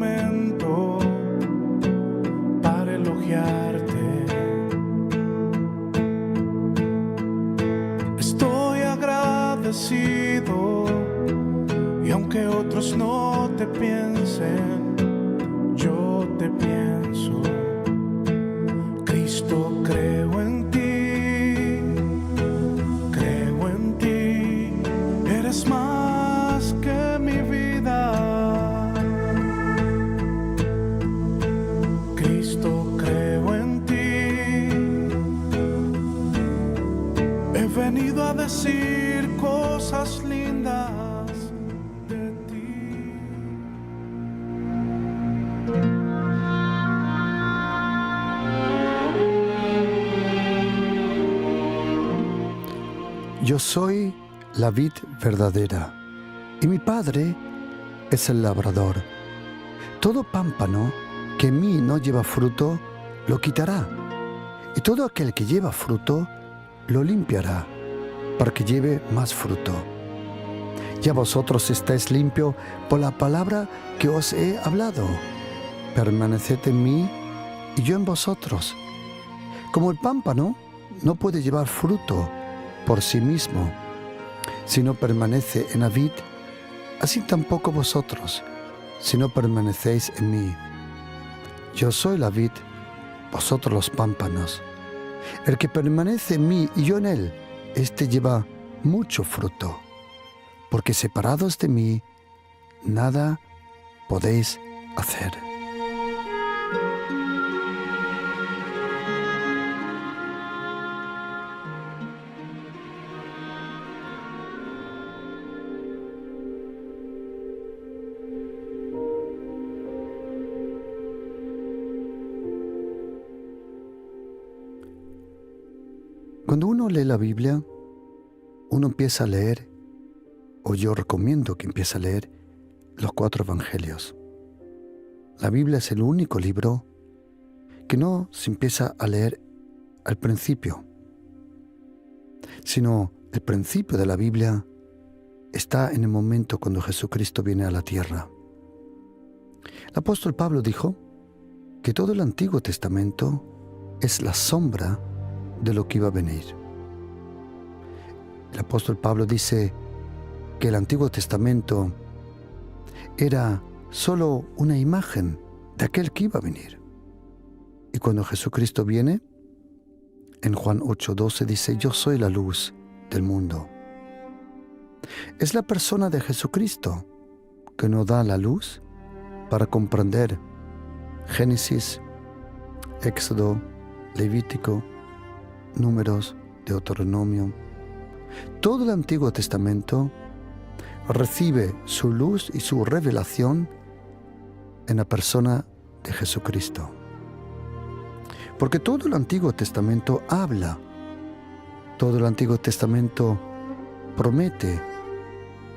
momento para elogiarte. Estoy agradecido y aunque otros no te piensen, yo te pienso. Cristo, creo en ti, eres más que mi vida. Cristo, creo en ti, he venido a decir cosas lindas de ti. Yo soy la vid verdadera, y mi Padre es el labrador. Todo pámpano que en mí no lleva fruto, lo quitará, y todo aquel que lleva fruto, lo limpiará, para que lleve más fruto. Ya vosotros estáis limpios por la palabra que os he hablado. Permaneced en mí, y yo en vosotros. Como el pámpano no puede llevar fruto por sí mismo, si no permanece en la vid, así tampoco vosotros, si no permanecéis en mí. Yo soy la vid, vosotros los pámpanos. El que permanece en mí y yo en él, éste lleva mucho fruto, porque separados de mí, nada podéis hacer. Cuando uno lee la Biblia, uno empieza a leer, o yo recomiendo que empiece a leer, los 4 evangelios. La Biblia es el único libro que no se empieza a leer al principio, sino el principio de la Biblia está en el momento cuando Jesucristo viene a la tierra. El apóstol Pablo dijo que todo el Antiguo Testamento es la sombra de lo que iba a venir. El apóstol Pablo dice que el Antiguo Testamento era solo una imagen de aquel que iba a venir. Y cuando Jesucristo viene, en Juan 8:12 dice: yo soy la luz del mundo. Es la persona de Jesucristo que nos da la luz para comprender Génesis, Éxodo, Levítico, Números, Deuteronomio. Todo el Antiguo Testamento recibe su luz y su revelación en la persona de Jesucristo. Porque todo el Antiguo Testamento habla, todo el Antiguo Testamento promete,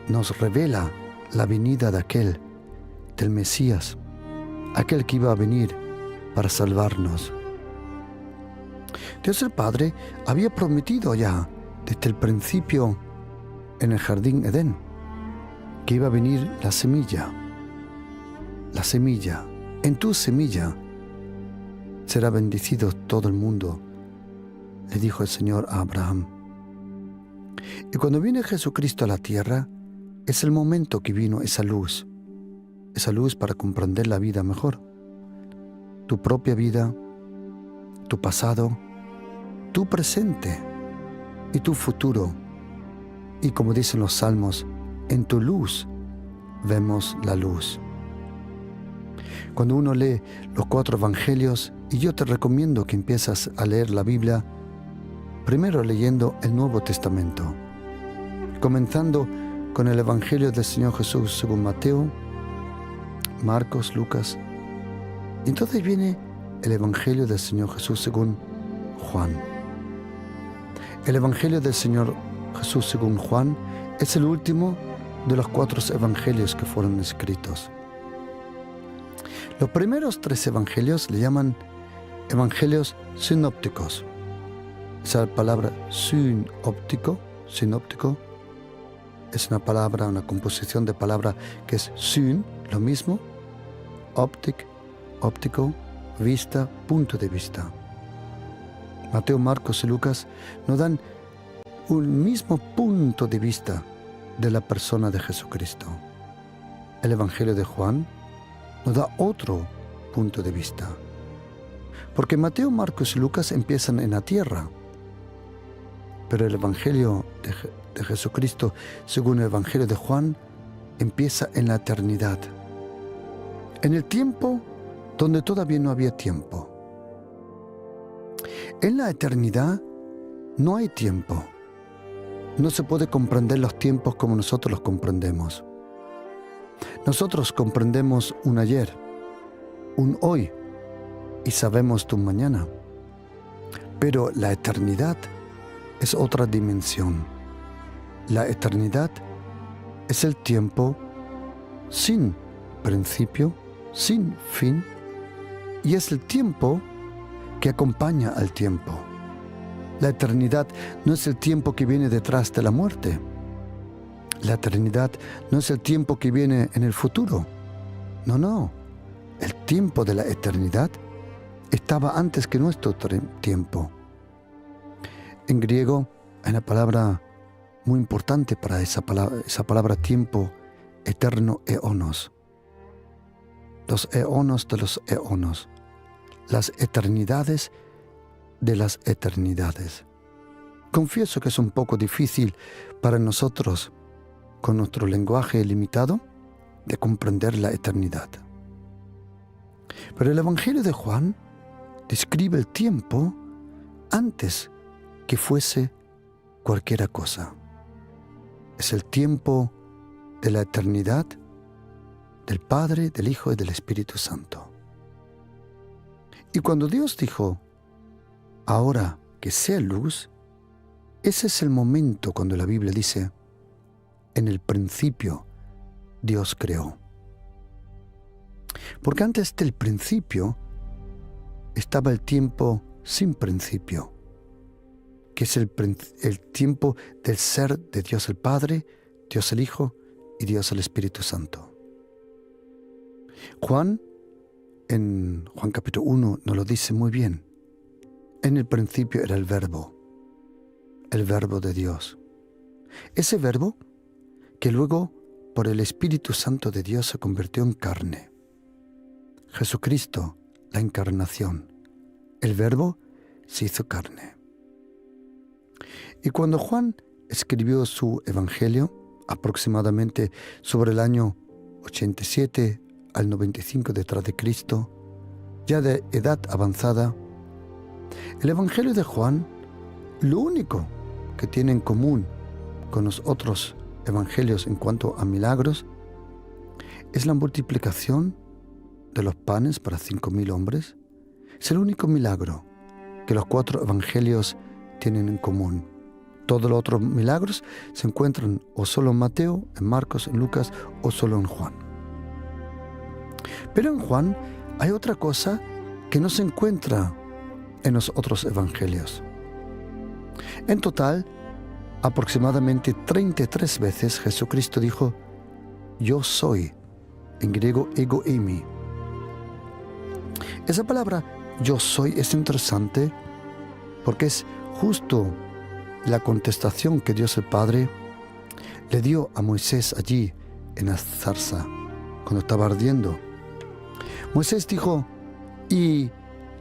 nos revela la venida de aquel, del Mesías, aquel que iba a venir para salvarnos. Dios el Padre había prometido ya desde el principio en el jardín Edén que iba a venir la semilla. La semilla, en tu semilla será bendecido todo el mundo, le dijo el Señor a Abraham. Y cuando viene Jesucristo a la tierra, es el momento que vino esa luz para comprender la vida mejor. Tu propia vida, tu pasado, tu presente y tu futuro. Y como dicen los salmos, en tu luz vemos la luz. Cuando uno lee los 4 evangelios, y yo te recomiendo que empieces a leer la Biblia, primero leyendo el Nuevo Testamento, comenzando con el Evangelio del Señor Jesús según Mateo, Marcos, Lucas, y entonces viene el Evangelio del Señor Jesús según Juan. El Evangelio del Señor Jesús según Juan es el último de los 4 evangelios que fueron escritos. Los primeros 3 evangelios le llaman evangelios sinópticos. Esa palabra sinóptico es una palabra, una composición de palabra que es syn, lo mismo, óptico, vista, punto de vista. Mateo, Marcos y Lucas nos dan un mismo punto de vista de la persona de Jesucristo. El Evangelio de Juan nos da otro punto de vista. Porque Mateo, Marcos y Lucas empiezan en la tierra, pero el Evangelio de Jesucristo, según el Evangelio de Juan, empieza en la eternidad. En el tiempo donde todavía no había tiempo. En la eternidad no hay tiempo. No se puede comprender los tiempos como nosotros los comprendemos. Nosotros comprendemos un ayer, un hoy, y sabemos tu mañana. Pero la eternidad es otra dimensión. La eternidad es el tiempo sin principio, sin fin, y es el tiempo que acompaña al tiempo. La eternidad no es el tiempo que viene detrás de la muerte. La eternidad no es el tiempo que viene en el futuro. No. El tiempo de la eternidad estaba antes que nuestro tiempo. En griego hay una palabra muy importante para esa palabra tiempo, eterno, eonos. Los eonos de los eonos. Las eternidades de las eternidades. Confieso que es un poco difícil para nosotros, con nuestro lenguaje limitado, de comprender la eternidad. Pero el Evangelio de Juan describe el tiempo antes que fuese cualquier cosa. Es el tiempo de la eternidad del Padre, del Hijo y del Espíritu Santo. Y cuando Dios dijo, ahora que sea luz, ese es el momento cuando la Biblia dice, en el principio Dios creó. Porque antes del principio estaba el tiempo sin principio, que es el tiempo del ser de Dios el Padre, Dios el Hijo y Dios el Espíritu Santo. Juan, en Juan capítulo 1, nos lo dice muy bien. En el principio era el verbo de Dios. Ese verbo que luego, por el Espíritu Santo de Dios, se convirtió en carne. Jesucristo, la encarnación. El verbo se hizo carne. Y cuando Juan escribió su evangelio, aproximadamente sobre el año 87 al 95 detrás de Cristo, ya de edad avanzada, el evangelio de Juan, lo único que tiene en común con los otros evangelios en cuanto a milagros, es la multiplicación de los panes para 5.000 hombres. Es el único milagro que los 4 evangelios tienen en común. Todos los otros milagros se encuentran o solo en Mateo, en Marcos, en Lucas o solo en Juan. Pero en Juan hay otra cosa que no se encuentra en los otros evangelios. En total, aproximadamente 33 veces Jesucristo dijo, yo soy, en griego ego eimi. Esa palabra yo soy es interesante porque es justo la contestación que Dios el Padre le dio a Moisés allí en la zarza, cuando estaba ardiendo. Moisés dijo, ¿y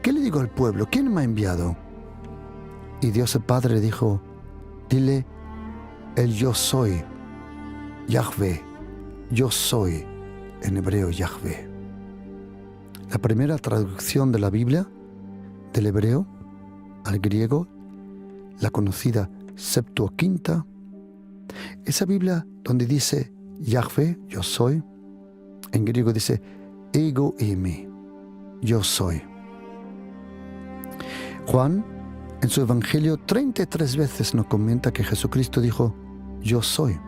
qué le digo al pueblo? ¿Quién me ha enviado? Y Dios el Padre le dijo, dile, el yo soy, Yahvé, yo soy, en hebreo Yahvé. La primera traducción de la Biblia, del hebreo al griego, la conocida Septuaginta, esa Biblia donde dice Yahvé, yo soy, en griego dice ego eimi, yo soy. Juan, en su evangelio, 33 veces nos comenta que Jesucristo dijo, yo soy.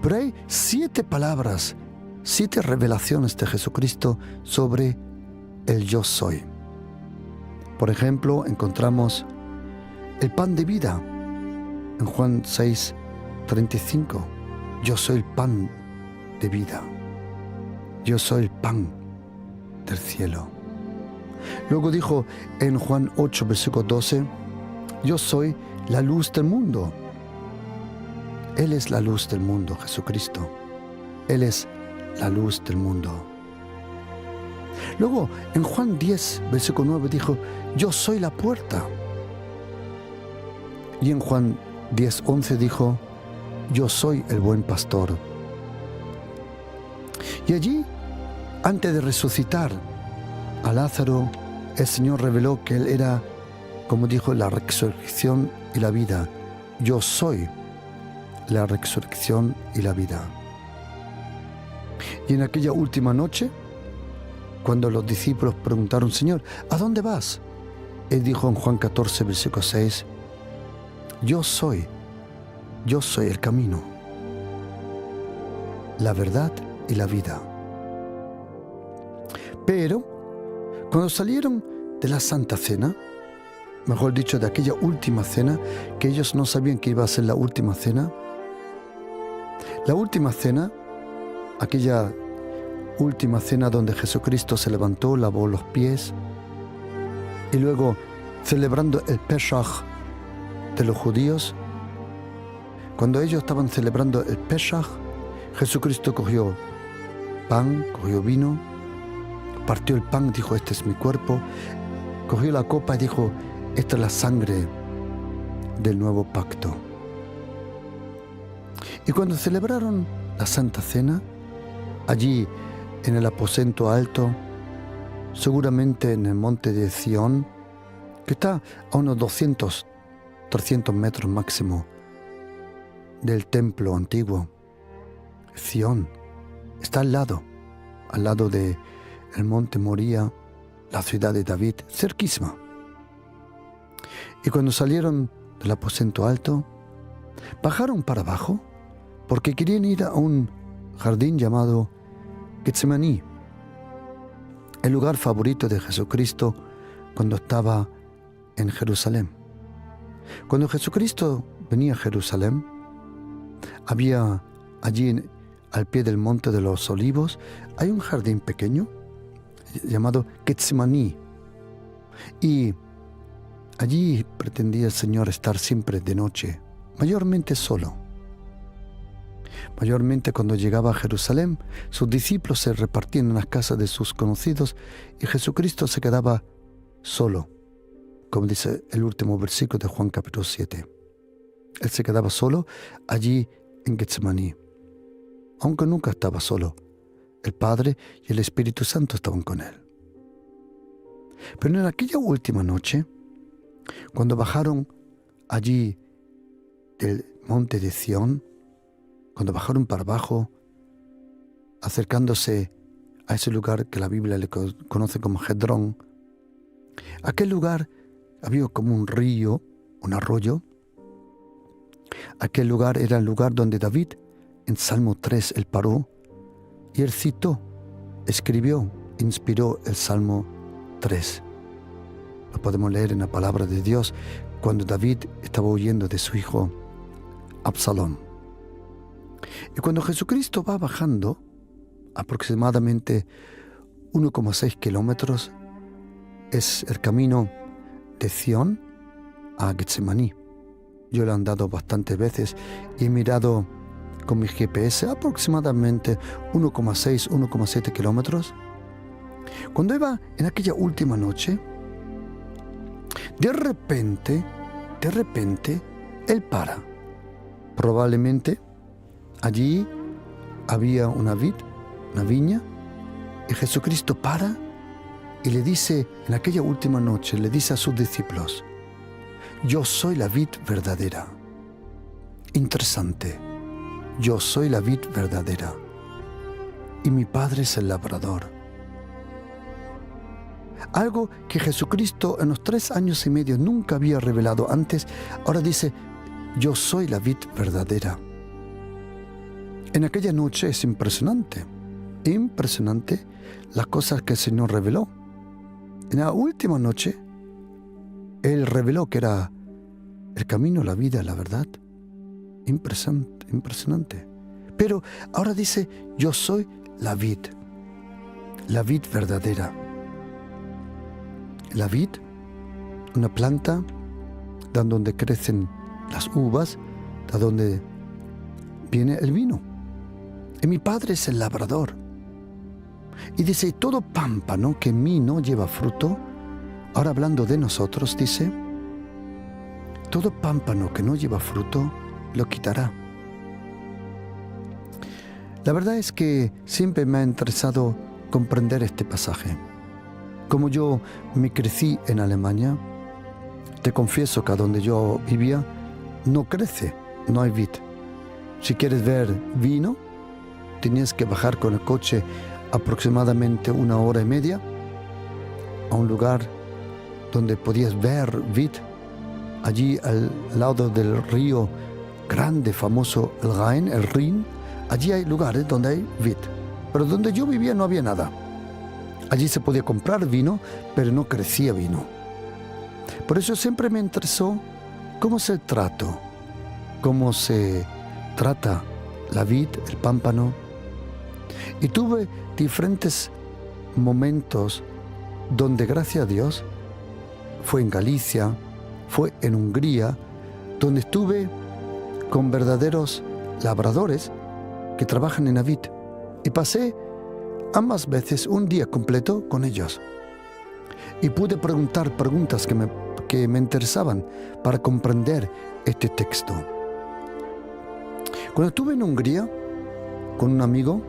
Pero hay 7 palabras, 7 revelaciones de Jesucristo sobre el yo soy. Por ejemplo, encontramos el pan de vida en Juan 6:35. Yo soy el pan de vida. Yo soy el pan del cielo. Luego dijo en Juan 8, versículo 12, yo soy la luz del mundo. Él es la luz del mundo, Jesucristo. Él es la luz del mundo. Luego, en Juan 10, versículo 9, dijo, yo soy la puerta. Y en Juan 10, 11 dijo, yo soy el buen pastor. Y allí, antes de resucitar a Lázaro, el Señor reveló que Él era, como dijo, la resurrección y la vida. Yo soy la resurrección y la vida. Y en aquella última noche, cuando los discípulos preguntaron, Señor, ¿a dónde vas? Él dijo en Juan 14, versículo 6, yo soy el camino, la verdad y la vida. Pero cuando salieron de la Santa Cena, mejor dicho, de aquella última cena, que ellos no sabían que iba a ser la última cena, aquella última cena donde Jesucristo se levantó, lavó los pies, y luego celebrando el Pesach de los judíos, cuando ellos estaban celebrando el Pesach, Jesucristo cogió pan, cogió vino, partió el pan, dijo, este es mi cuerpo, cogió la copa y dijo, esta es la sangre del nuevo pacto. Y cuando celebraron la Santa Cena, allí en el aposento alto, seguramente en el monte de Sión, que está a unos 200, 300 metros máximo del templo antiguo, Sión, está al lado de el monte Moría, la ciudad de David, cerquísima. Y cuando salieron del aposento alto, bajaron para abajo porque querían ir a un jardín llamado Getsemaní, el lugar favorito de Jesucristo cuando estaba en Jerusalén. Cuando Jesucristo venía a Jerusalén, había allí al pie del monte de los olivos, hay un jardín pequeño llamado Getsemaní. Y allí pretendía el Señor estar siempre de noche, mayormente solo. Mayormente cuando llegaba a Jerusalén, sus discípulos se repartían en las casas de sus conocidos y Jesucristo se quedaba solo, como dice el último versículo de Juan capítulo 7. Él se quedaba solo allí en Getsemaní, aunque nunca estaba solo. El Padre y el Espíritu Santo estaban con él. Pero en aquella última noche, cuando bajaron allí del monte de Sión, cuando bajaron para abajo, acercándose a ese lugar que la Biblia le conoce como Gedrón, aquel lugar había como un río, un arroyo. Aquel lugar era el lugar donde David, en Salmo 3, él paró y él citó, escribió, inspiró el Salmo 3. Lo podemos leer en la palabra de Dios cuando David estaba huyendo de su hijo Absalón. Y cuando Jesucristo va bajando aproximadamente 1,6 kilómetros, es el camino de Sión a Getsemaní. Yo lo he andado bastantes veces y he mirado con mi GPS aproximadamente 1,6, 1,7 kilómetros. Cuando iba en aquella última noche, de repente, Él para. Probablemente allí había una viña, y Jesucristo para y le dice, en aquella última noche, le dice a sus discípulos, yo soy la vid verdadera. Interesante. Yo soy la vid verdadera y mi Padre es el labrador. Algo que Jesucristo en los 3 años y medio nunca había revelado antes, ahora dice, yo soy la vid verdadera. En aquella noche es impresionante las cosas que el Señor reveló. En la última noche, Él reveló que era el camino, la vida, la verdad. Impresionante. Pero ahora dice, yo soy la vid. la vid verdadera. La vid, una planta de donde crecen las uvas, de donde viene el vino. Y mi Padre es el labrador. Y dice, todo pámpano que en mí no lleva fruto, ahora hablando de nosotros, dice, todo pámpano que no lleva fruto, lo quitará. La verdad es que siempre me ha interesado comprender este pasaje. Como yo me crecí en Alemania, te confieso que a donde yo vivía no crece, no hay vid. Si quieres ver vino, tenías que bajar con el coche aproximadamente 1 hora y media a un lugar donde podías ver vid, allí al lado del río grande, famoso, el Rin. Allí hay lugares donde hay vid, pero donde yo vivía no había nada. Allí se podía comprar vino, pero no crecía vino. Por eso siempre me interesó cómo es el trato, cómo se trata la vid, el pámpano. Y tuve diferentes momentos donde, gracias a Dios, fue en Galicia, fue en Hungría, donde estuve con verdaderos labradores que trabajan en la vid, y pasé ambas veces un día completo con ellos. Y pude preguntar preguntas que me interesaban para comprender este texto. Cuando estuve en Hungría con un amigo,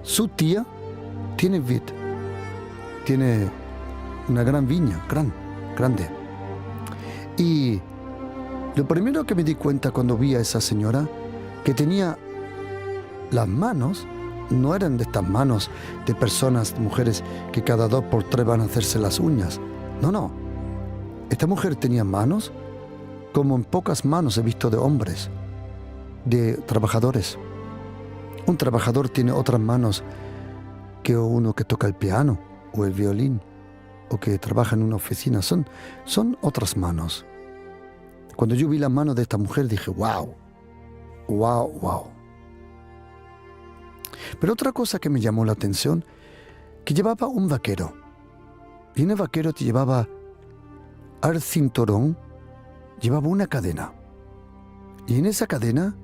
su tía tiene vid, tiene una gran viña, grande. Y lo primero que me di cuenta cuando vi a esa señora, que tenía las manos, no eran de estas manos de personas, mujeres, que cada 2 por 3 van a hacerse las uñas. No. Esta mujer tenía manos como en pocas manos he visto de hombres, de trabajadores. Un trabajador tiene otras manos que uno que toca el piano o el violín o que trabaja en una oficina. Son otras manos. Cuando yo vi las manos de esta mujer dije, wow. Pero otra cosa que me llamó la atención, que llevaba un vaquero. Y en el vaquero te llevaba al cinturón, llevaba una cadena. Y en esa cadena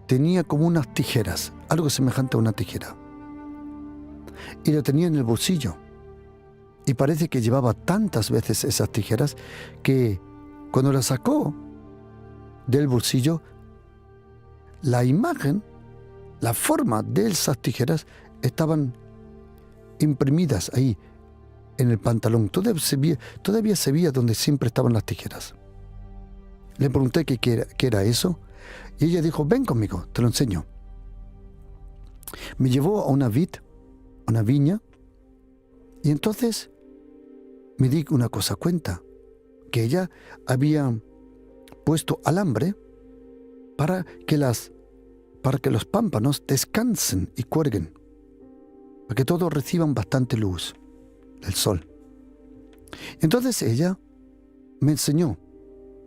tenía como unas tijeras, algo semejante a una tijera. Y lo tenía en el bolsillo. Y parece que llevaba tantas veces esas tijeras que cuando las sacó del bolsillo, la imagen, la forma de esas tijeras estaban imprimidas ahí en el pantalón. Todavía se veía donde siempre estaban las tijeras. Le pregunté qué era eso y ella dijo, ven conmigo, te lo enseño. Me llevó a una viña, y entonces me di una cosa cuenta, que ella había puesto alambre para que los pámpanos descansen y cuelguen, para que todos reciban bastante luz del sol. Entonces ella me enseñó.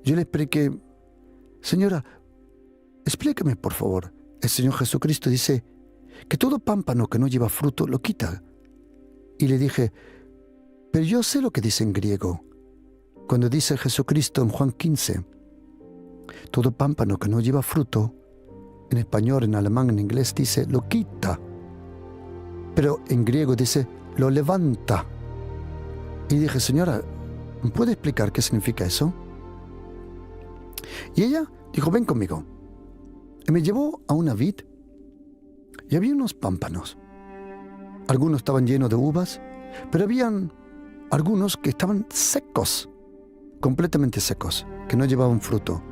Yo le expliqué, señora, explíqueme por favor. El Señor Jesucristo dice que todo pámpano que no lleva fruto lo quita. Y le dije, pero yo sé lo que dice en griego. Cuando dice Jesucristo en Juan 15, todo pámpano que no lleva fruto, en español, en alemán, en inglés dice lo quita. Pero en griego dice lo levanta. Y dije, señora, ¿me puede explicar qué significa eso? Y ella dijo, ven conmigo. Y me llevó a una vid y había unos pámpanos. Algunos estaban llenos de uvas, pero habían algunos que estaban secos, completamente secos, que no llevaban fruto.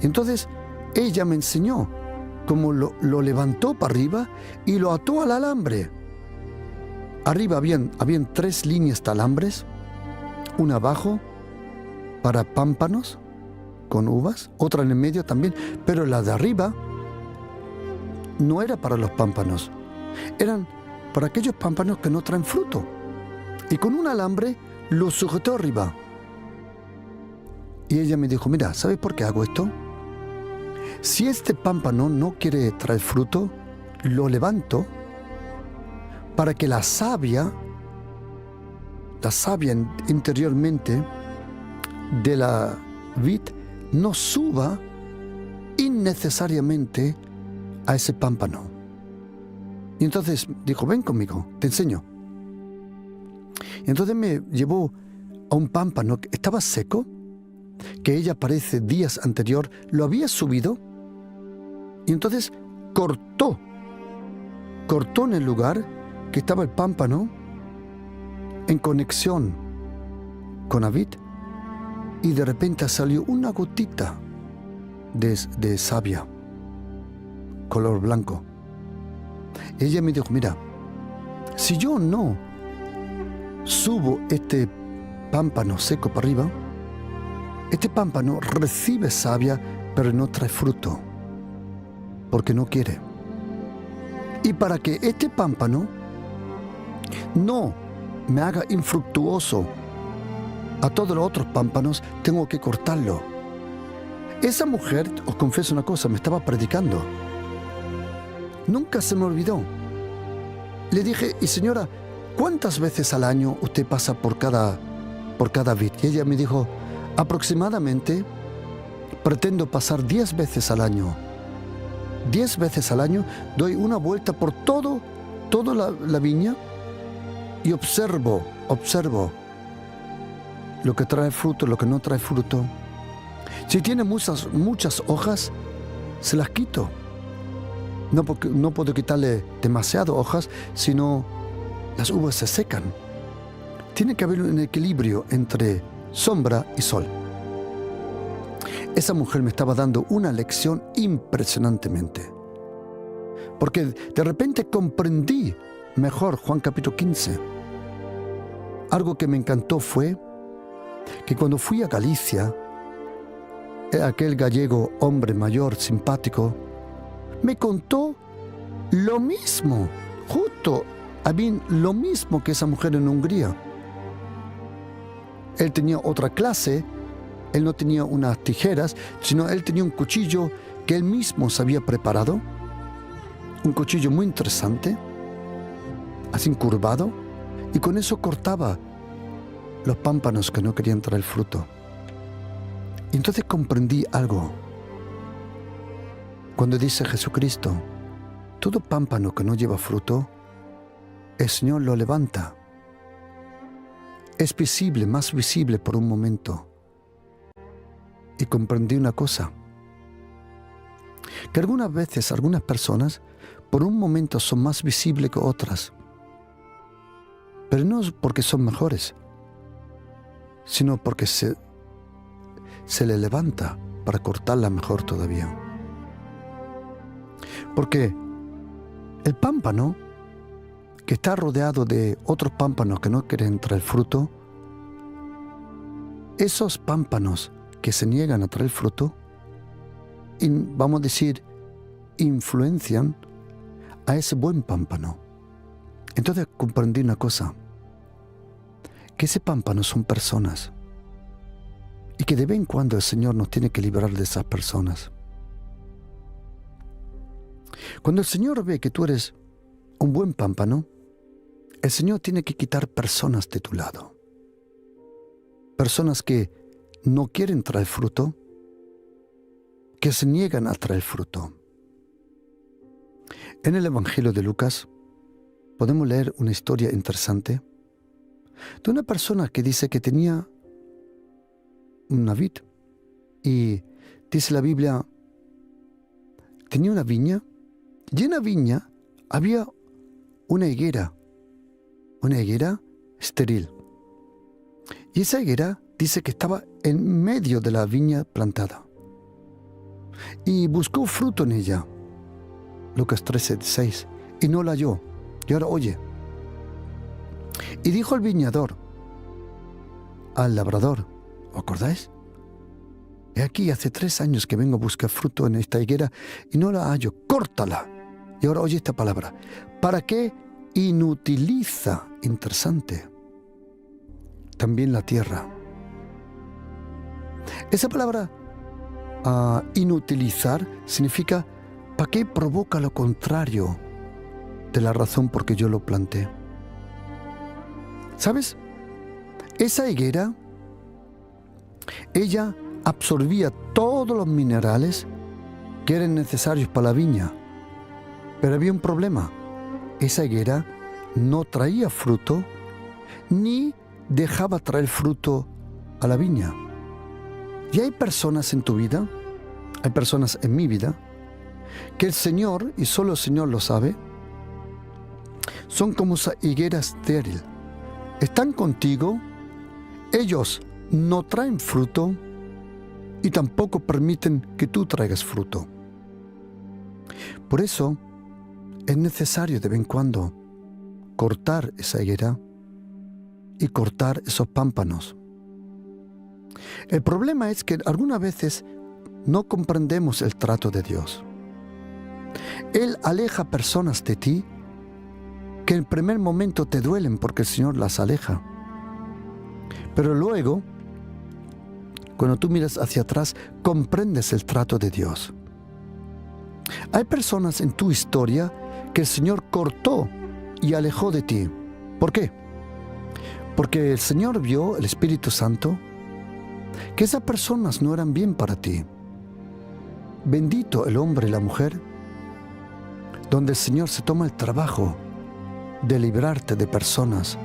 Y entonces ella me enseñó cómo lo levantó para arriba y lo ató al alambre. Arriba habían 3 líneas de alambres, una abajo para pámpanos con uvas, otra en el medio también, pero la de arriba no era para los pámpanos, eran para aquellos pámpanos que no traen fruto. Y con un alambre lo sujetó arriba. Y ella me dijo, mira, ¿sabes por qué hago esto? Si este pámpano no quiere traer fruto, lo levanto para que la savia interiormente de la vid no suba innecesariamente a ese pámpano. Y entonces dijo, ven conmigo, te enseño. Y entonces me llevó a un pámpano que estaba seco, que ella parece días anterior lo había subido, y entonces cortó en el lugar que estaba el pámpano en conexión con la vid, y de repente salió una gotita de savia, color blanco. Ella me dijo, mira, si yo no subo este pámpano seco para arriba, este pámpano recibe savia, pero no trae fruto, porque no quiere. Y para que este pámpano no me haga infructuoso a todos los otros pámpanos, tengo que cortarlo. Esa mujer, os confieso una cosa, me estaba predicando. Nunca se me olvidó. Le dije, y señora, ¿cuántas veces al año usted pasa por cada vid? Y ella me dijo, aproximadamente pretendo pasar 10 veces al año. 10 veces al año doy una vuelta por toda la viña y observo lo que trae fruto, lo que no trae fruto. Si tiene muchas hojas, se las quito. No puedo quitarle demasiadas hojas, sino las uvas se secan. Tiene que haber un equilibrio entre sombra y sol. Esa mujer me estaba dando una lección impresionantemente. Porque de repente comprendí mejor Juan capítulo 15. Algo que me encantó fue que cuando fui a Galicia, aquel gallego, hombre mayor, simpático, me contó lo mismo, justo a mí, lo mismo que esa mujer en Hungría. Él tenía otra clase, él no tenía unas tijeras, sino él tenía un cuchillo que él mismo se había preparado, un cuchillo muy interesante, así curvado, y con eso cortaba los pámpanos que no querían traer fruto. Y entonces comprendí algo. Cuando dice Jesucristo, todo pámpano que no lleva fruto, el Señor lo levanta. Es visible, más visible por un momento. Y comprendí una cosa, que algunas veces algunas personas por un momento son más visibles que otras, pero no es porque son mejores, sino porque se le levanta para cortarla mejor todavía. Porque el pámpano que está rodeado de otros pámpanos que no quieren traer fruto, esos pámpanos que se niegan a traer fruto, vamos a decir, influencian a ese buen pámpano. Entonces comprendí una cosa, que ese pámpano son personas y que de vez en cuando el Señor nos tiene que librar de esas personas. Cuando el Señor ve que tú eres un buen pámpano, el Señor tiene que quitar personas de tu lado. Personas que no quieren traer fruto, que se niegan a traer fruto. En el Evangelio de Lucas podemos leer una historia interesante de una persona que dice que tenía una vid, y dice la Biblia, tenía una viña, y en la viña había una higuera estéril. Y esa higuera dice que estaba en medio de la viña plantada. Y buscó fruto en ella, Lucas 13:6, y no la halló. Y ahora oye. Y dijo al viñador, al labrador, ¿os acordáis? He aquí, hace 3 años que vengo a buscar fruto en esta higuera y no la hallo, córtala. Y ahora oye esta palabra, ¿para qué inutiliza? Interesante. También la tierra. Esa palabra inutilizar significa ¿para qué provoca lo contrario de la razón por qué yo lo planté. ¿Sabes? Esa higuera, ella absorbía todos los minerales que eran necesarios para la viña. Pero había un problema. Esa higuera no traía fruto ni dejaba traer fruto a la viña. Y hay personas en tu vida, hay personas en mi vida, que el Señor, y solo el Señor lo sabe, son como esa higuera estéril. Están contigo, ellos no traen fruto y tampoco permiten que tú traigas fruto. Por eso es necesario de vez en cuando cortar esa higuera y cortar esos pámpanos. El problema es que algunas veces no comprendemos el trato de Dios. Él aleja personas de ti que en el primer momento te duelen porque el Señor las aleja. Pero luego, cuando tú miras hacia atrás, comprendes el trato de Dios. Hay personas en tu historia que el Señor cortó y alejó de ti. ¿Por qué? Porque el Señor vio, el Espíritu Santo, que esas personas no eran bien para ti. Bendito el hombre y la mujer, donde el Señor se toma el trabajo de librarte de personas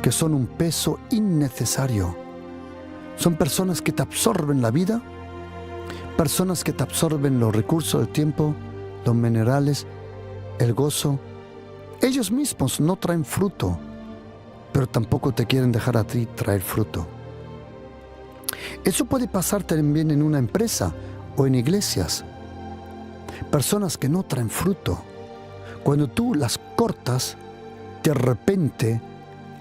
que son un peso innecesario. Son personas que te absorben la vida, personas que te absorben los recursos, el tiempo, los minerales, el gozo. Ellos mismos no traen fruto, pero tampoco te quieren dejar a ti traer fruto. Eso puede pasar también en una empresa o en iglesias. Personas que no traen fruto. Cuando tú las cortas, de repente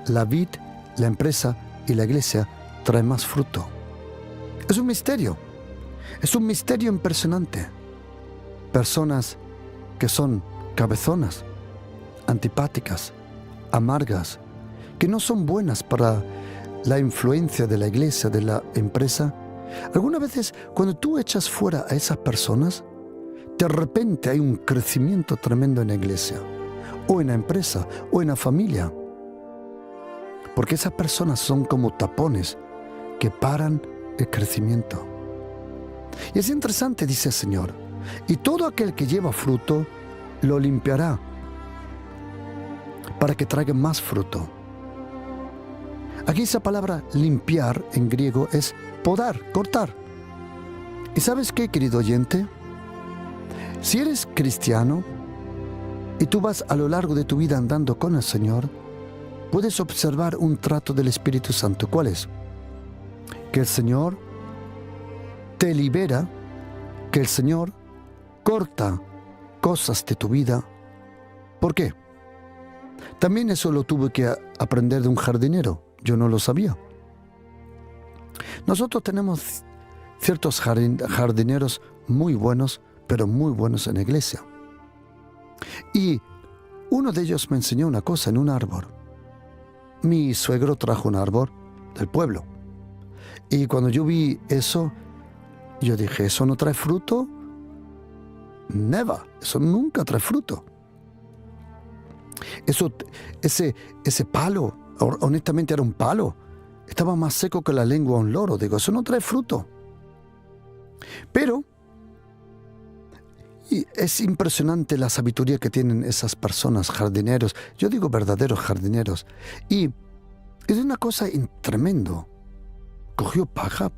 la vid, la empresa y la iglesia traen más fruto. Es un misterio. Es un misterio impresionante. Personas que son cabezonas, antipáticas, amargas, que no son buenas para la influencia de la iglesia, de la empresa. Algunas veces, cuando tú echas fuera a esas personas, de repente hay un crecimiento tremendo en la iglesia, o en la empresa, o en la familia. Porque esas personas son como tapones que paran el crecimiento. Y es interesante, dice el Señor, y todo aquel que lleva fruto, lo limpiará para que traiga más fruto. Aquí esa palabra limpiar en griego es podar, cortar. ¿Y sabes qué, querido oyente? Si eres cristiano y tú vas a lo largo de tu vida andando con el Señor, puedes observar un trato del Espíritu Santo. ¿Cuál es? Que el Señor te libera, que el Señor corta cosas de tu vida. ¿Por qué? También eso lo tuve que aprender de un jardinero. Yo no lo sabía. Nosotros tenemos ciertos jardineros muy buenos, pero muy buenos en la iglesia. Y uno de ellos me enseñó una cosa en un árbol. Mi suegro trajo un árbol del pueblo. Y cuando yo vi eso, yo dije, ¿eso no trae fruto? Never. Eso nunca trae fruto. Ese palo, honestamente era un palo, estaba más seco que la lengua de un loro. Digo, eso no trae fruto. Pero y es impresionante la sabiduría que tienen esas personas, jardineros. Yo digo verdaderos jardineros. Y es una cosa tremendo. Cogió paja,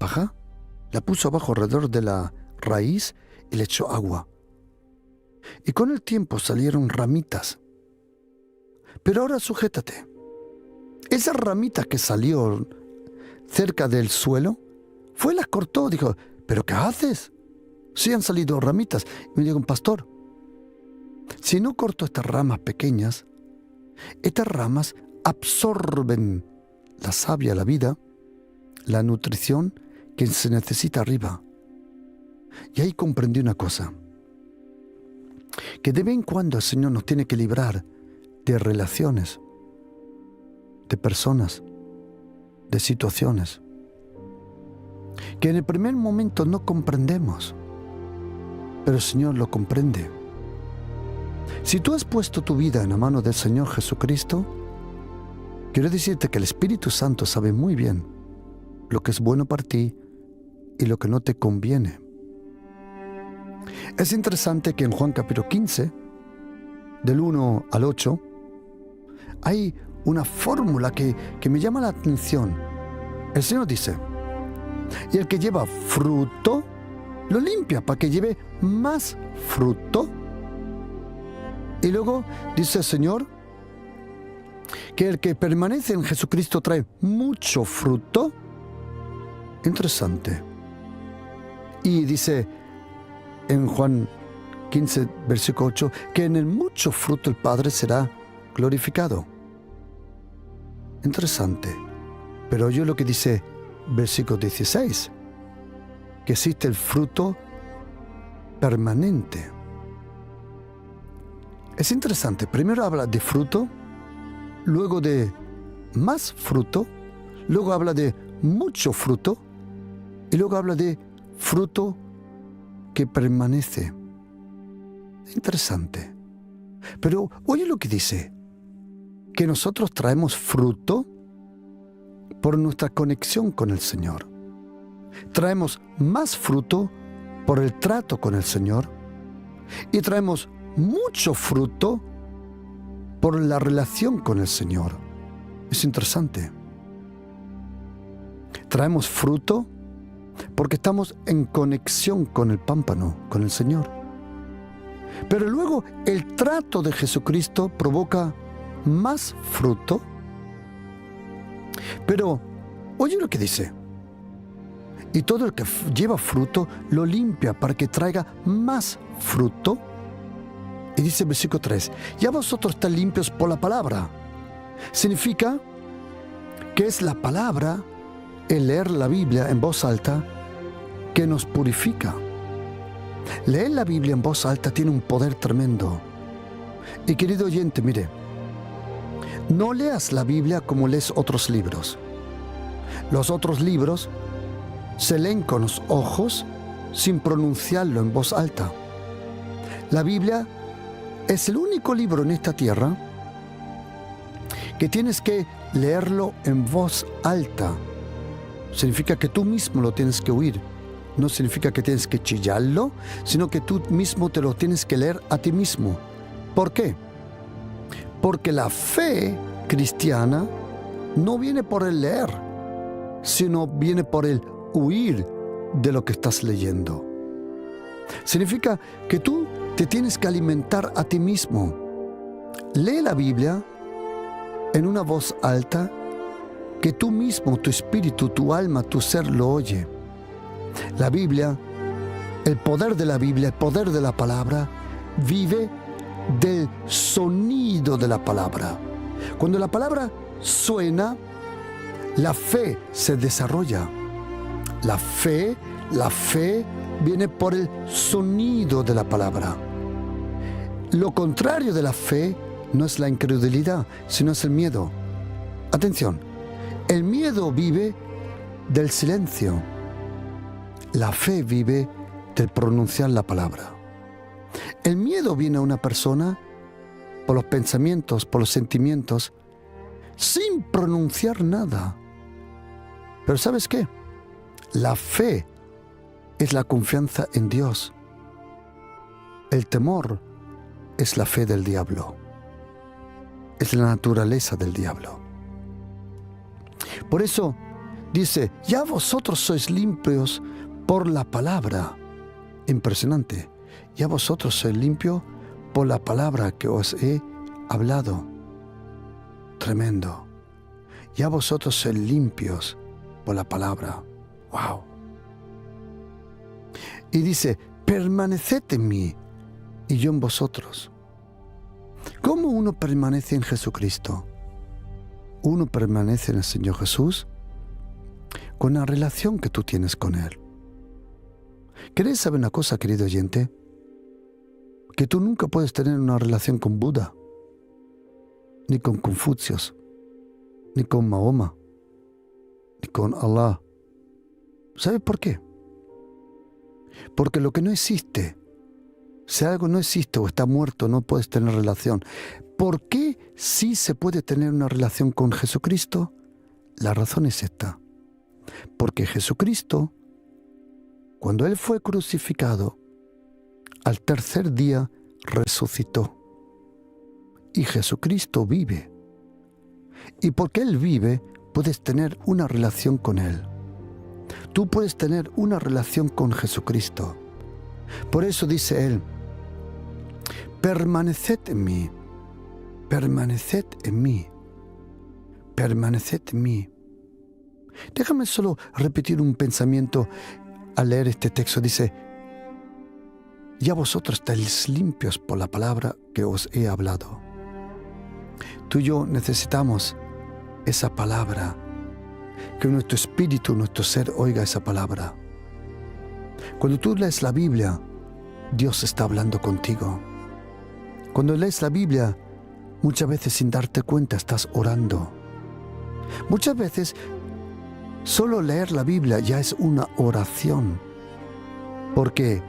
la puso abajo alrededor de la raíz y le echó agua. Y con el tiempo salieron ramitas. Pero ahora sujétate. Esa ramita que salió cerca del suelo, las cortó. Dijo, ¿pero qué haces? Sí han salido ramitas. Y me dijo, pastor, si no corto estas ramas pequeñas, estas ramas absorben la savia, la vida, la nutrición que se necesita arriba. Y ahí comprendí una cosa, que de vez en cuando el Señor nos tiene que librar de relaciones, de personas, de situaciones, que en el primer momento no comprendemos, pero el Señor lo comprende. Si tú has puesto tu vida en la mano del Señor Jesucristo, quiero decirte que el Espíritu Santo sabe muy bien lo que es bueno para ti y lo que no te conviene. Es interesante que en Juan capítulo 15, del 1 al 8, hay una fórmula que me llama la atención. El Señor dice, y el que lleva fruto, lo limpia para que lleve más fruto. Y luego dice el Señor que el que permanece en Jesucristo trae mucho fruto. Interesante. Y dice en Juan 15, versículo 8, que en el mucho fruto el Padre será glorificado. Interesante. Pero oye lo que dice versículo 16, que existe el fruto permanente. Es interesante. Primero habla de fruto, luego de más fruto, luego habla de mucho fruto y luego habla de fruto que permanece. Interesante. Pero oye lo que dice, que nosotros traemos fruto por nuestra conexión con el Señor. Traemos más fruto por el trato con el Señor y traemos mucho fruto por la relación con el Señor. Es interesante. Traemos fruto porque estamos en conexión con el pámpano, con el Señor. Pero luego el trato de Jesucristo provoca más fruto. Pero oye lo que dice. Y todo el que lleva fruto lo limpia para que traiga más fruto. Y dice el versículo 3, ya vosotros estáis limpios por la palabra. Significa que es la palabra, el leer la Biblia en voz alta, que nos purifica. Leer la Biblia en voz alta tiene un poder tremendo. Y querido oyente, mire, no leas la Biblia como lees otros libros. Los otros libros se leen con los ojos sin pronunciarlo en voz alta. La Biblia es el único libro en esta tierra que tienes que leerlo en voz alta. Significa que tú mismo lo tienes que oír. No significa que tienes que chillarlo, sino que tú mismo te lo tienes que leer a ti mismo. ¿Por qué? Porque la fe cristiana no viene por el leer, sino viene por el huir de lo que estás leyendo. Significa que tú te tienes que alimentar a ti mismo. Lee la Biblia en una voz alta que tú mismo, tu espíritu, tu alma, tu ser lo oye. La Biblia, el poder de la Biblia, el poder de la palabra, vive del sonido de la palabra. Cuando la palabra suena, la fe se desarrolla. La fe viene por el sonido de la palabra. Lo contrario de la fe no es la incredulidad, sino es el miedo. Atención, el miedo vive del silencio. La fe vive del pronunciar la palabra. El miedo viene a una persona por los pensamientos, por los sentimientos, sin pronunciar nada. Pero ¿sabes qué? La fe es la confianza en Dios. El temor es la fe del diablo. Es la naturaleza del diablo. Por eso dice, ya vosotros sois limpios por la palabra. Impresionante. Ya vosotros sois limpios por la palabra que os he hablado. Tremendo. Ya vosotros sois limpios por la palabra. ¡Wow! Y dice, permaneced en mí y yo en vosotros. ¿Cómo uno permanece en Jesucristo? Uno permanece en el Señor Jesús con la relación que tú tienes con Él. ¿Querés saber una cosa, querido oyente? Que tú nunca puedes tener una relación con Buda, ni con Confucio, ni con Mahoma, ni con Allah. ¿Sabes por qué? Porque lo que no existe Si algo no existe o está muerto, no puedes tener relación. ¿Por qué sí se puede tener una relación con Jesucristo? La razón es esta. Porque Jesucristo, cuando Él fue crucificado, al tercer día resucitó. Y Jesucristo vive. Y porque Él vive, puedes tener una relación con Él. Tú puedes tener una relación con Jesucristo. Por eso dice Él, permaneced en mí, permaneced en mí, permaneced en mí. Déjame solo repetir un pensamiento al leer este texto. Dice, ya vosotros estáis limpios por la palabra que os he hablado. Tú y yo necesitamos esa palabra, que nuestro espíritu, nuestro ser oiga esa palabra. Cuando tú lees la Biblia, Dios está hablando contigo. Cuando lees la Biblia, muchas veces sin darte cuenta estás orando. Muchas veces solo leer la Biblia ya es una oración. Porque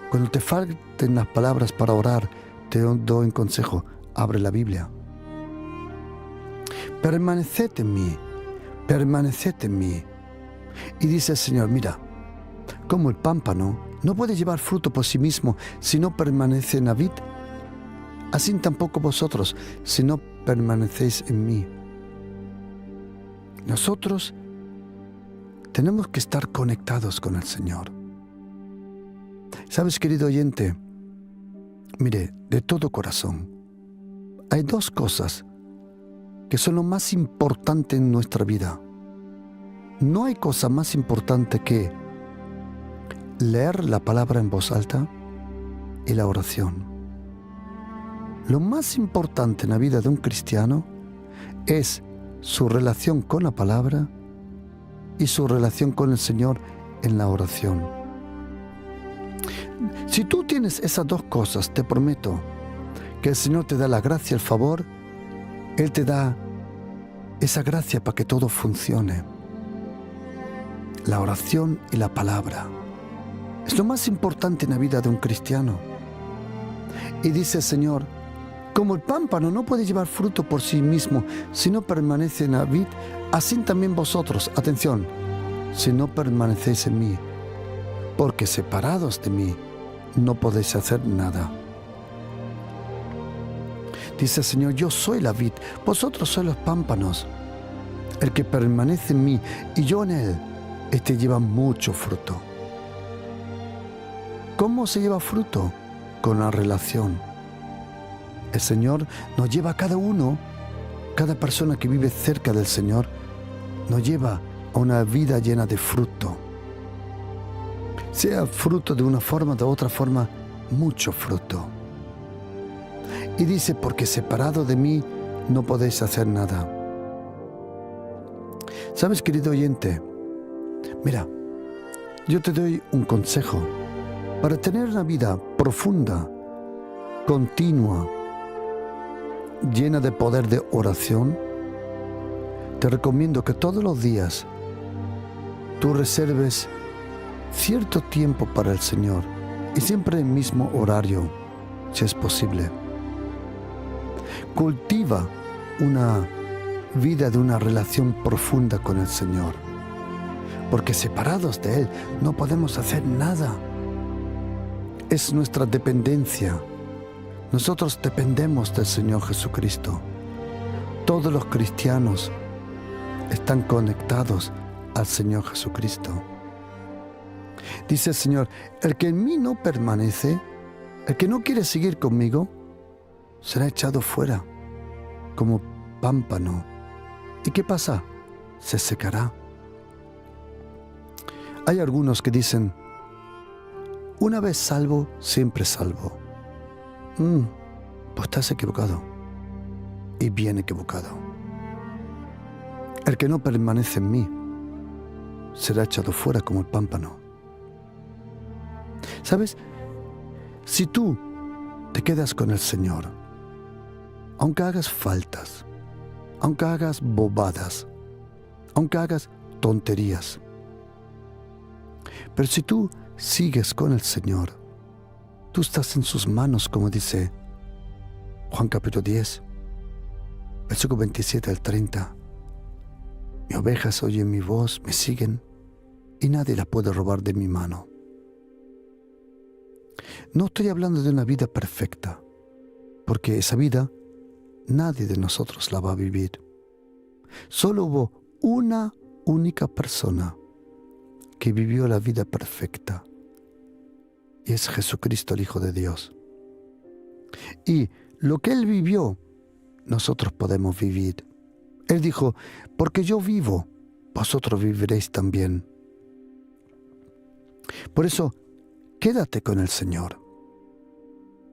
cuando te falten las palabras para orar, te doy un consejo, abre la Biblia. Permaneced en mí, permaneced en mí. Y dice el Señor, mira, como el pámpano no puede llevar fruto por sí mismo si no permanece en la vid, así tampoco vosotros si no permanecéis en mí. Nosotros tenemos que estar conectados con el Señor. ¿Sabes, querido oyente? Mire, de todo corazón, hay dos cosas que son lo más importante en nuestra vida. No hay cosa más importante que leer la palabra en voz alta y la oración. Lo más importante en la vida de un cristiano es su relación con la palabra y su relación con el Señor en la oración. Si tú tienes esas dos cosas, te prometo que el Señor te da la gracia, el favor. Él te da esa gracia para que todo funcione. La oración y la palabra es lo más importante en la vida de un cristiano. Y dice el Señor, como el pámpano no puede llevar fruto por sí mismo si no permanece en la vid, así también vosotros, atención, si no permanecéis en mí, porque separados de mí no podéis hacer nada. Dice el Señor, yo soy la vid, vosotros sois los pámpanos. El que permanece en mí y yo en él, este lleva mucho fruto. ¿Cómo se lleva fruto? Con la relación. El Señor nos lleva a cada uno, cada persona que vive cerca del Señor, nos lleva a una vida llena de fruto. Sea fruto de una forma, de otra forma, mucho fruto. Y dice, porque separado de mí no podéis hacer nada. ¿Sabes, querido oyente? Mira, yo te doy un consejo. Para tener una vida profunda, continua, llena de poder de oración, te recomiendo que todos los días tú reserves cierto tiempo para el Señor y siempre el mismo horario, si es posible. Cultiva una vida de una relación profunda con el Señor, porque separados de Él no podemos hacer nada. Es nuestra dependencia. Nosotros dependemos del Señor Jesucristo. Todos los cristianos están conectados al Señor Jesucristo. Dice el Señor, el que en mí no permanece, el que no quiere seguir conmigo, será echado fuera como pámpano. ¿Y qué pasa? Se secará. Hay algunos que dicen, una vez salvo, siempre salvo. Pues estás equivocado. Y bien equivocado. El que no permanece en mí será echado fuera como el pámpano. ¿Sabes? Si tú te quedas con el Señor, aunque hagas faltas, aunque hagas bobadas, aunque hagas tonterías, pero si tú sigues con el Señor, Tú estás en sus manos, como dice Juan capítulo 10, versículo 27 al 30. Mis ovejas oyen mi voz, me siguen, y nadie las puede robar de mi mano. No estoy hablando de una vida perfecta, porque esa vida nadie de nosotros la va a vivir. Solo hubo una única persona que vivió la vida perfecta, y es Jesucristo, el Hijo de Dios. Y lo que Él vivió, nosotros podemos vivir. Él dijo, porque yo vivo, vosotros viviréis también. Por eso, quédate con el Señor.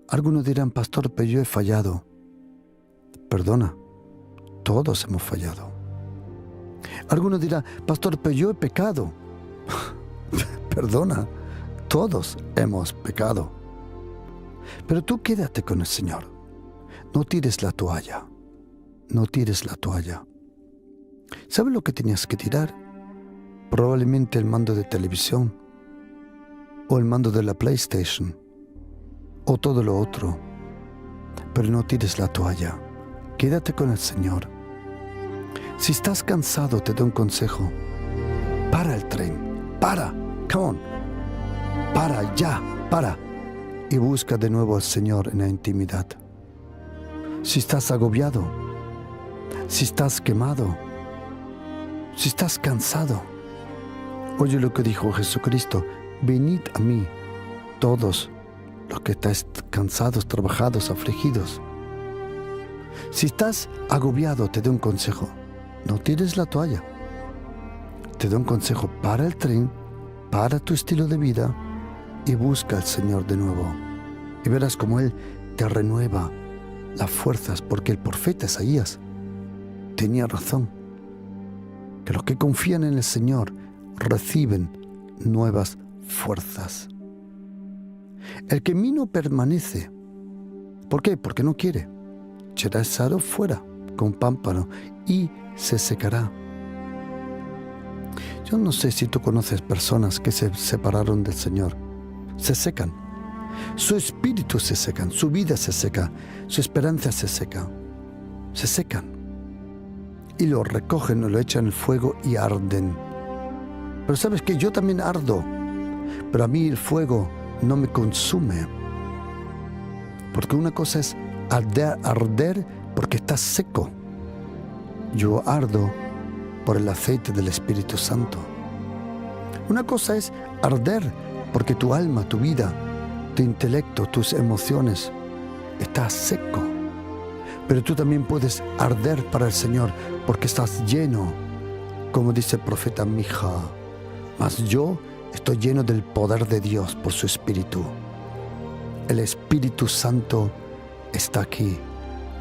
Algunos dirán, pastor, pero yo he fallado. Perdona, todos hemos fallado. Algunos dirán, pastor, pero yo he pecado. Perdona, todos hemos pecado. Pero tú quédate con el Señor. No tires la toalla. No tires la toalla. ¿Sabes lo que tenías que tirar? Probablemente el mando de televisión, o el mando de la PlayStation, o todo lo otro. Pero no tires la toalla. Quédate con el Señor. Si estás cansado, te doy un consejo. Para el tren. Para. Come on. Para ya. Para. Y busca de nuevo al Señor en la intimidad. Si estás agobiado, si estás quemado, si estás cansado, oye lo que dijo Jesucristo: venid a mí, todos los que estáis cansados, trabajados, afligidos. Si estás agobiado, te doy un consejo: no tires la toalla. Te doy un consejo: para el tren, para tu estilo de vida y busca al Señor de nuevo. Y verás cómo Él te renueva las fuerzas, porque el profeta Isaías tenía razón, que los que confían en el Señor reciben nuevas fuerzas. El que en mí no permanece, ¿por qué? Porque no quiere. Será echado fuera con pámpano y se secará. Yo no sé si tú conoces personas que se separaron del Señor. Se secan. Su espíritu se seca, su vida se seca, su esperanza se seca. Se secan. Y lo recogen o lo echan en el fuego y arden. Pero ¿sabes qué? Yo también ardo. Pero a mí el fuego no me consume. Porque una cosa es arder porque estás seco. Yo ardo por el aceite del Espíritu Santo. Una cosa es arder porque tu alma, tu vida, tu intelecto, tus emociones está seco. Pero tú también puedes arder para el Señor porque estás lleno, como dice el profeta Mica. Mas yo estoy lleno del poder de Dios por su Espíritu. El Espíritu Santo está aquí,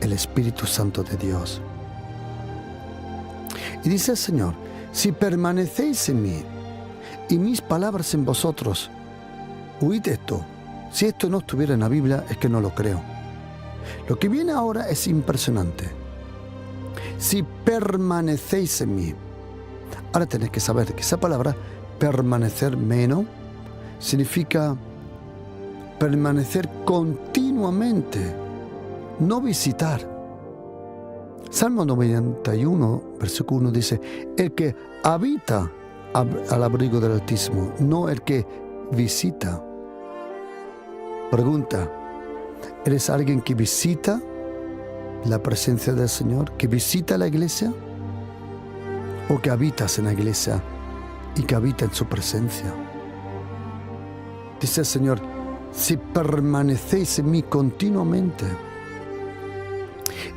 el Espíritu Santo de Dios. Y dice el Señor: si permanecéis en mí y mis palabras en vosotros, huid esto. Si esto no estuviera en la Biblia, es que no lo creo. Lo que viene ahora es impresionante. Si permanecéis en mí. Ahora tenéis que saber que esa palabra, permanecer meno, significa permanecer continuamente, no visitar. Salmo 91, versículo 1 dice: el que habita al abrigo del Altísimo, no el que visita. Pregunta: ¿eres alguien que visita la presencia del Señor, que visita la iglesia? ¿O que habitas en la iglesia y que habita en su presencia? Dice el Señor: si permanecéis en mí continuamente,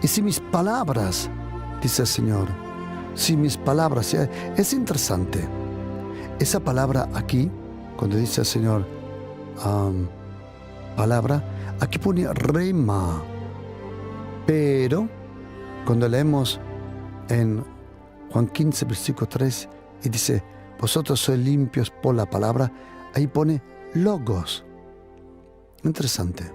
y si mis palabras, dice el Señor, si mis palabras, es interesante, esa palabra aquí, cuando dice el Señor, palabra, aquí pone rema, pero cuando leemos en Juan 15, versículo 3, y dice: vosotros sois limpios por la palabra, ahí pone logos. Interesante.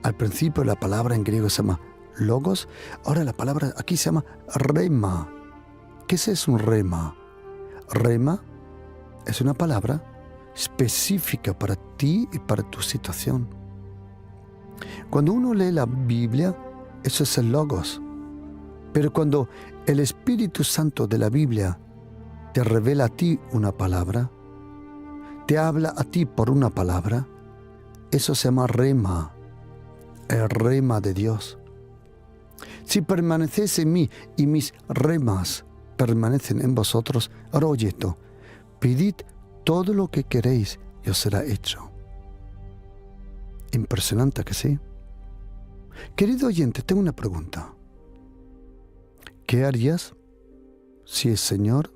Al principio la palabra en griego se llama logos, ahora la palabra aquí se llama rema. ¿Qué es un rema? Rema es una palabra, específica para ti y para tu situación. Cuando uno lee la Biblia, eso es el Logos. Pero cuando el Espíritu Santo de la Biblia te revela a ti una palabra, te habla a ti por una palabra, eso se llama rema, el rema de Dios. Si permanecéis en mí y mis remas permanecen en vosotros, ahora oye esto, pedid todo lo que queréis y os será hecho. Impresionante, ¿que sí? Querido oyente, tengo una pregunta. ¿Qué harías si el Señor,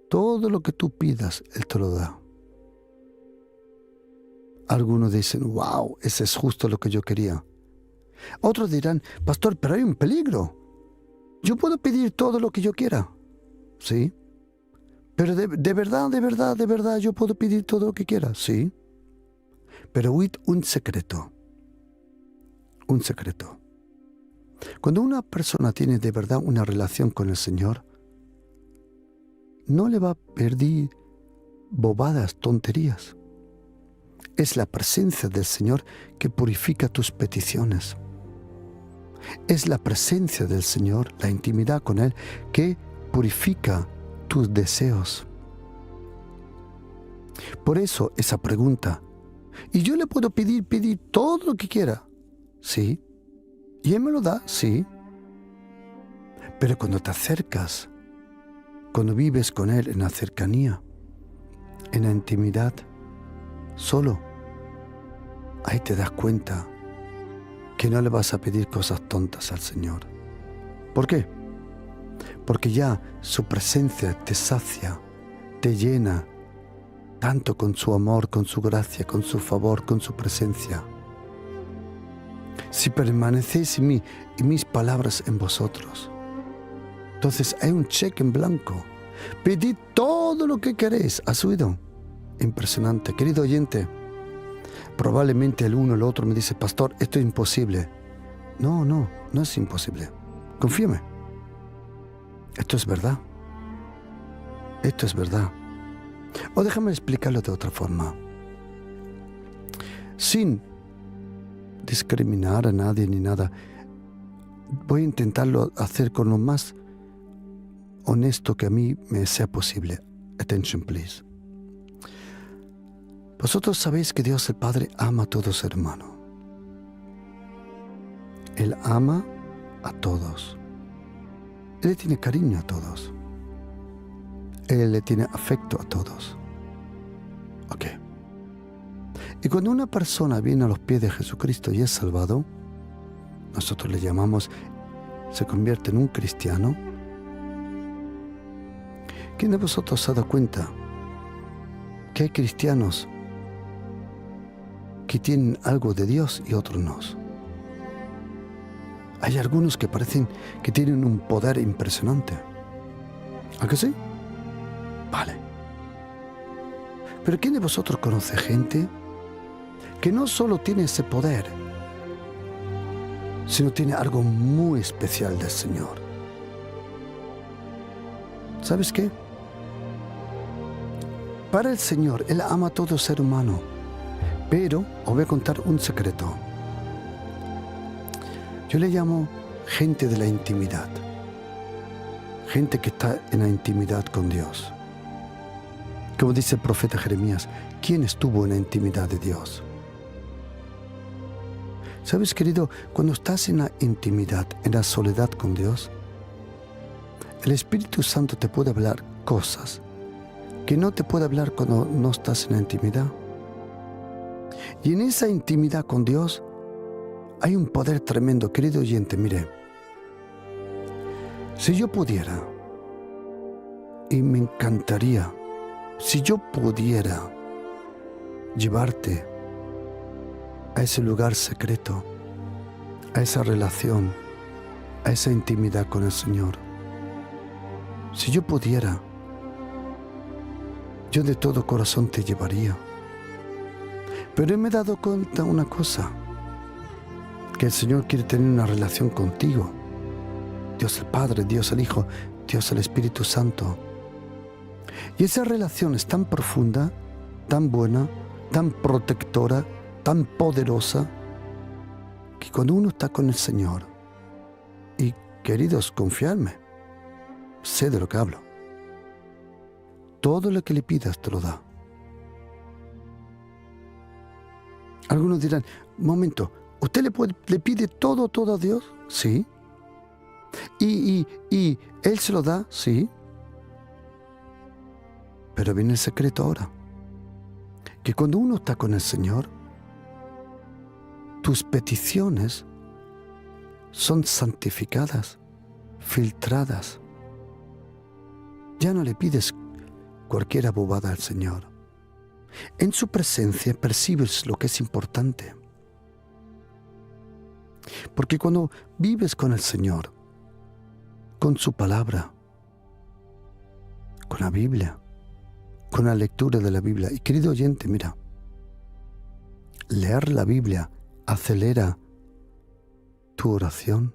todo lo que tú pidas, Él te lo da? Algunos dicen, wow, ese es justo lo que yo quería. Otros dirán, pastor, pero hay un peligro. Yo puedo pedir todo lo que yo quiera. Sí. Pero de verdad, yo puedo pedir todo lo que quiera. Sí. Pero oíd un secreto. Un secreto. Cuando una persona tiene de verdad una relación con el Señor, no le va a pedir bobadas, tonterías. Es la presencia del Señor que purifica tus peticiones. Es la presencia del Señor, la intimidad con Él, que purifica tus deseos. Por eso esa pregunta, ¿y yo le puedo pedir todo lo que quiera? Sí. ¿Y Él me lo da? Sí. Pero cuando te acercas, cuando vives con Él en la cercanía, en la intimidad, solo, ahí te das cuenta que no le vas a pedir cosas tontas al Señor. ¿Por qué? Porque ya su presencia te sacia, te llena, tanto con su amor, con su gracia, con su favor, con su presencia. Si permanecéis en mí y mis palabras en vosotros, entonces hay un cheque en blanco. Pedid todo lo que queréis. ¿Has oído? Impresionante. Querido oyente, probablemente el uno o el otro me dice, pastor, esto es imposible. No es imposible. Confíame. Esto es verdad. Esto es verdad. O déjame explicarlo de otra forma. Sin discriminar a nadie ni nada, voy a intentarlo hacer con lo más honesto que a mí me sea posible. Attention, please. Vosotros sabéis que Dios el Padre ama a todo ser humano. Él ama a todos. Él le tiene cariño a todos. Él le tiene afecto a todos. Ok. Y cuando una persona viene a los pies de Jesucristo y es salvado, nosotros le llamamos, se convierte en un cristiano. ¿Quién de vosotros se ha dado cuenta que hay cristianos que tienen algo de Dios y otros no? Hay algunos que parecen que tienen un poder impresionante. ¿A que sí? Vale. Pero ¿quién de vosotros conoce gente que no solo tiene ese poder, sino tiene algo muy especial del Señor? ¿Sabes qué? Para el Señor, Él ama a todo ser humano. Pero os voy a contar un secreto. Yo le llamo gente de la intimidad. Gente que está en la intimidad con Dios. Como dice el profeta Jeremías, ¿quién estuvo en la intimidad de Dios? ¿Sabes, querido? Cuando estás en la intimidad, en la soledad con Dios, el Espíritu Santo te puede hablar cosas que no te puede hablar cuando no estás en la intimidad. Y en esa intimidad con Dios hay un poder tremendo. Querido oyente, mire, si yo pudiera, y me encantaría, si yo pudiera llevarte a ese lugar secreto, a esa relación, a esa intimidad con el Señor, si yo pudiera, yo de todo corazón te llevaría. Pero me he dado cuenta una cosa, que el Señor quiere tener una relación contigo. Dios el Padre, Dios el Hijo, Dios el Espíritu Santo. Y esa relación es tan profunda tan buena, tan protectora, tan poderosa, que cuando uno está con el Señor, y queridos, confiadme, sé de lo que hablo, todo lo que le pidas te lo da. Algunos dirán, momento, ¿usted le pide todo a Dios? Sí. ¿Y Él se lo da? Sí. Pero viene el secreto ahora, que cuando uno está con el Señor, tus peticiones son santificadas, filtradas. Ya no le pides cualquier bobada al Señor. En su presencia percibes lo que es importante. Porque cuando vives con el Señor, con su palabra, con la Biblia, con la lectura de la Biblia, y querido oyente, mira, leer la Biblia acelera tu oración,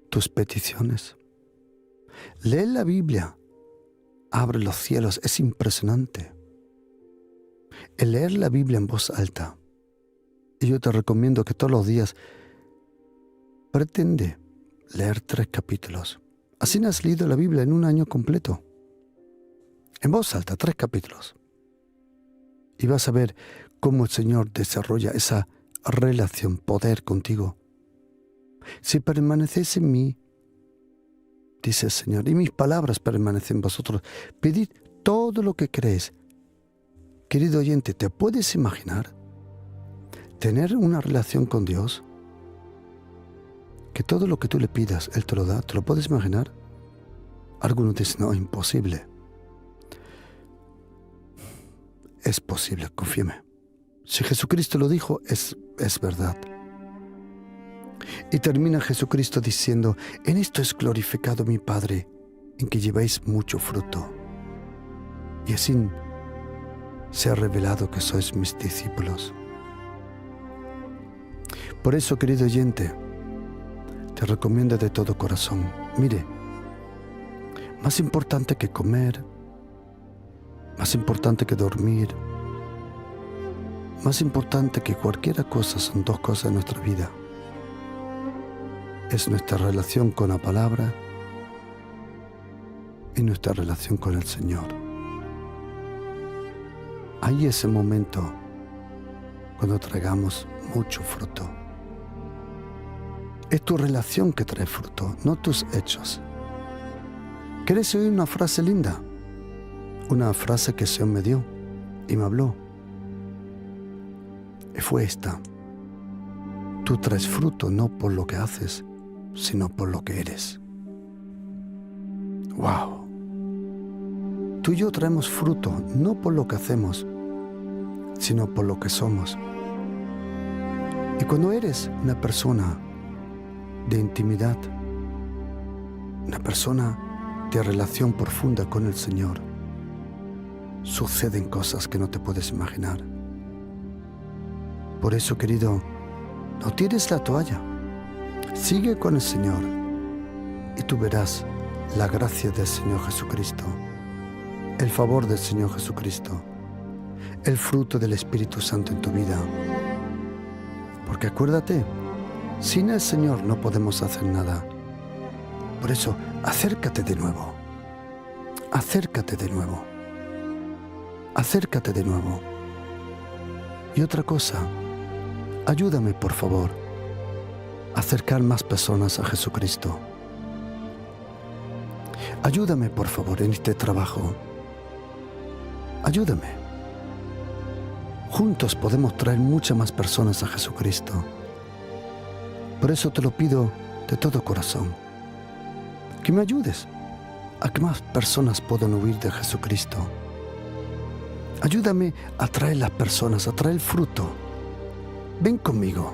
tus peticiones. Leer la Biblia abre los cielos, es impresionante. El leer la Biblia en voz alta, y yo te recomiendo que todos los días pretende leer 3 capítulos. Así no has leído la Biblia en un año completo. En voz alta, 3 capítulos. Y vas a ver cómo el Señor desarrolla esa relación, poder contigo. Si permanecéis en mí, dice el Señor, y mis palabras permanecen en vosotros, pedid todo lo que queréis. Querido oyente, ¿te puedes imaginar tener una relación con Dios? Que todo lo que tú le pidas, Él te lo da. ¿Te lo puedes imaginar? Algunos dicen, no, imposible. Es posible, confíame. Si Jesucristo lo dijo, es verdad. Y termina Jesucristo diciendo, en esto es glorificado mi Padre, en que lleváis mucho fruto. Y así se ha revelado que sois mis discípulos. Por eso, querido oyente, te recomiendo de todo corazón, mire, más importante que comer, más importante que dormir, más importante que cualquier cosa, son 2 cosas en nuestra vida. Es nuestra relación con la palabra y nuestra relación con el Señor. Hay ese momento cuando traigamos mucho fruto. Es tu relación que trae fruto, no tus hechos. ¿Quieres oír una frase linda? Una frase que el Señor me dio y me habló. Y fue esta. Tú traes fruto no por lo que haces, sino por lo que eres. ¡Wow! Tú y yo traemos fruto no por lo que hacemos, sino por lo que somos. Y cuando eres una persona de intimidad, una persona de relación profunda con el Señor, suceden cosas que no te puedes imaginar. Por eso, querido, no tires la toalla. Sigue con el Señor y tú verás la gracia del Señor Jesucristo, el favor del Señor Jesucristo, el fruto del Espíritu Santo en tu vida. Porque acuérdate, sin el Señor no podemos hacer nada. Por eso, acércate de nuevo. Acércate de nuevo. Acércate de nuevo. Y otra cosa, ayúdame, por favor, a acercar más personas a Jesucristo. Ayúdame, por favor, en este trabajo. Ayúdame. Juntos podemos traer muchas más personas a Jesucristo. Por eso te lo pido de todo corazón, que me ayudes a que más personas puedan huir de Jesucristo. Ayúdame a traer las personas, a traer fruto. Ven conmigo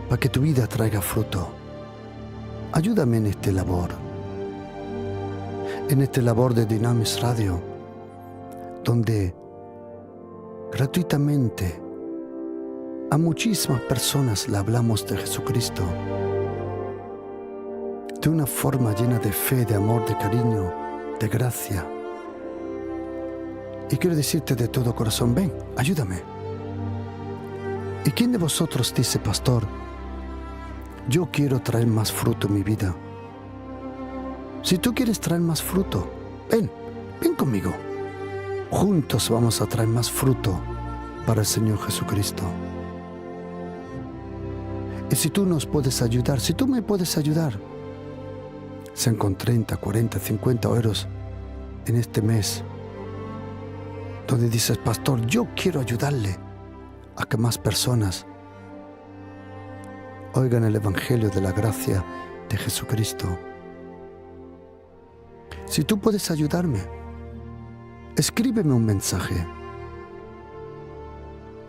para que tu vida traiga fruto. Ayúdame en este labor de Dynamis Radio, donde gratuitamente a muchísimas personas le hablamos de Jesucristo, de una forma llena de fe, de amor, de cariño, de gracia. Y quiero decirte de todo corazón, ven, ayúdame. ¿Y quién de vosotros dice, pastor, yo quiero traer más fruto en mi vida? Si tú quieres traer más fruto, ven conmigo. Juntos vamos a traer más fruto para el Señor Jesucristo. Y si tú nos puedes ayudar, si tú me puedes ayudar, sean con 30, 40, 50 euros en este mes, donde dices, pastor, yo quiero ayudarle a que más personas oigan el Evangelio de la gracia de Jesucristo. Si tú puedes ayudarme, escríbeme un mensaje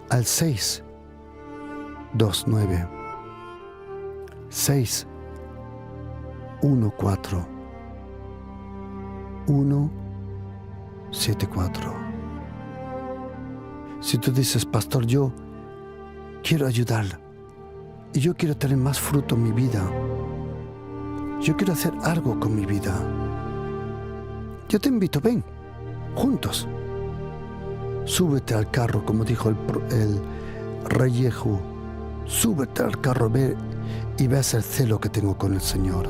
al 629 614 174. Si tú dices, pastor, yo quiero ayudar y yo quiero tener más fruto en mi vida, yo quiero hacer algo con mi vida, yo te invito, ven, juntos. Súbete al carro, como dijo el rey Jehú. Súbete al carro, ve y ves el celo que tengo con el Señor.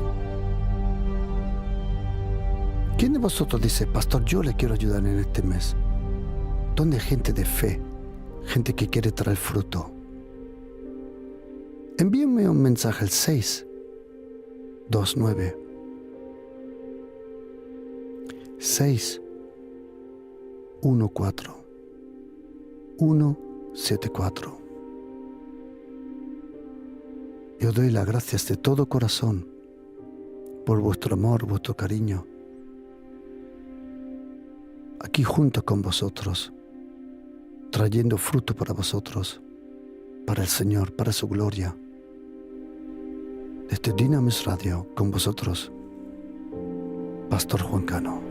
¿Quién de vosotros dice, pastor, yo le quiero ayudar en este mes? ¿Dónde hay gente de fe? Gente que quiere traer fruto. Envíenme un mensaje al 629 614 174. Yo doy las gracias de todo corazón por vuestro amor, vuestro cariño, aquí junto con vosotros, trayendo fruto para vosotros, para el Señor, para su gloria. Desde Dynamis Radio, con vosotros, Pastor Juan Cano.